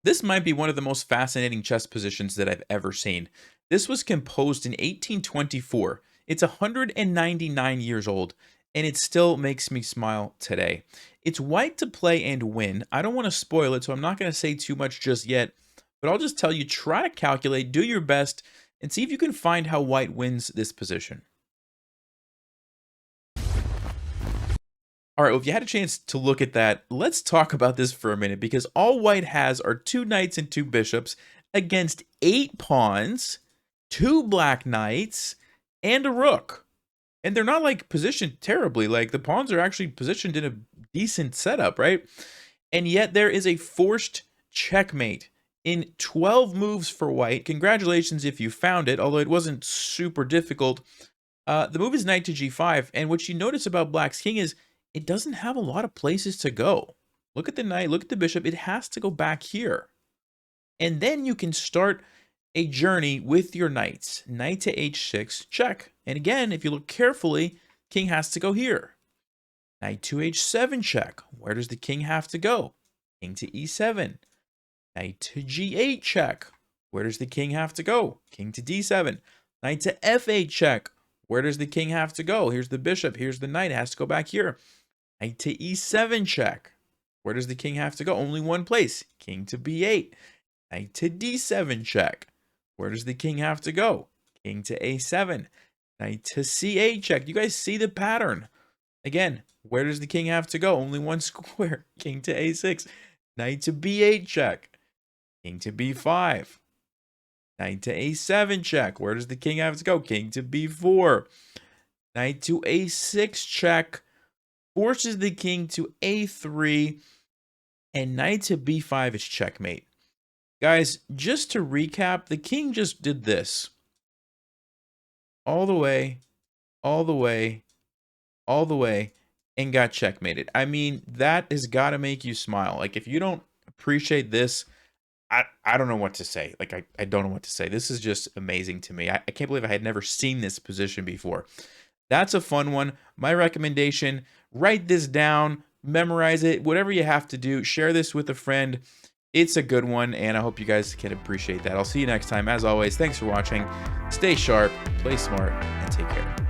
This might be one of the most fascinating chess positions that I've ever seen. This was composed in 1824. It's 199 years old, and it still makes me smile today. It's white to play and win. I don't want to spoil it, so I'm not going to say too much just yet, but I'll just tell you, try to calculate, do your best, and see if you can find how white wins this position. All right, well, if you had a chance to look at that, let's talk about this for a minute because all white has are two knights and two bishops against eight pawns, two black knights, and a rook. And they're not like positioned terribly. Like the pawns are actually positioned in a decent setup, right? And yet there is a forced checkmate in 12 moves for white. Congratulations if you found it, although it wasn't super difficult. The move is knight to g5, and what you notice about black's king is it doesn't have a lot of places to go. Look at the knight, look at the bishop. It has to go back here. And then you can start a journey with your knights. Knight to h6, check. And again, if you look carefully, king has to go here. Knight to h7, check. Where does the king have to go? King to e7. Knight to g8, check. Where does the king have to go? King to d7. Knight to f8, check. Where does the king have to go? Here's the bishop. Here's the knight. It has to go back here. Knight to e7, check. Where does the king have to go? Only one place. King to b8. Knight to d7, check. Where does the king have to go? King to a7. Knight to c8, check. You guys see the pattern. Again, where does the king have to go? Only one square. King to a6. Knight to b8, check. King to b5. Knight to a7, check. Where does the king have to go? King to b4. Knight to a6, check. Forces the king to a3. And knight to b5 is checkmate. Guys, just to recap, the king just did this. All the way, all the way, all the way, and got checkmated. I mean, that has got to make you smile. Like, if you don't appreciate this, I don't know what to say. Like, I don't know what to say. This is just amazing to me. I can't believe I had never seen this position before. That's a fun one. My recommendation, write this down, memorize it, whatever you have to do. Share this with a friend. It's a good one, and I hope you guys can appreciate that. I'll see you next time. As always, thanks for watching. Stay sharp, play smart, and take care.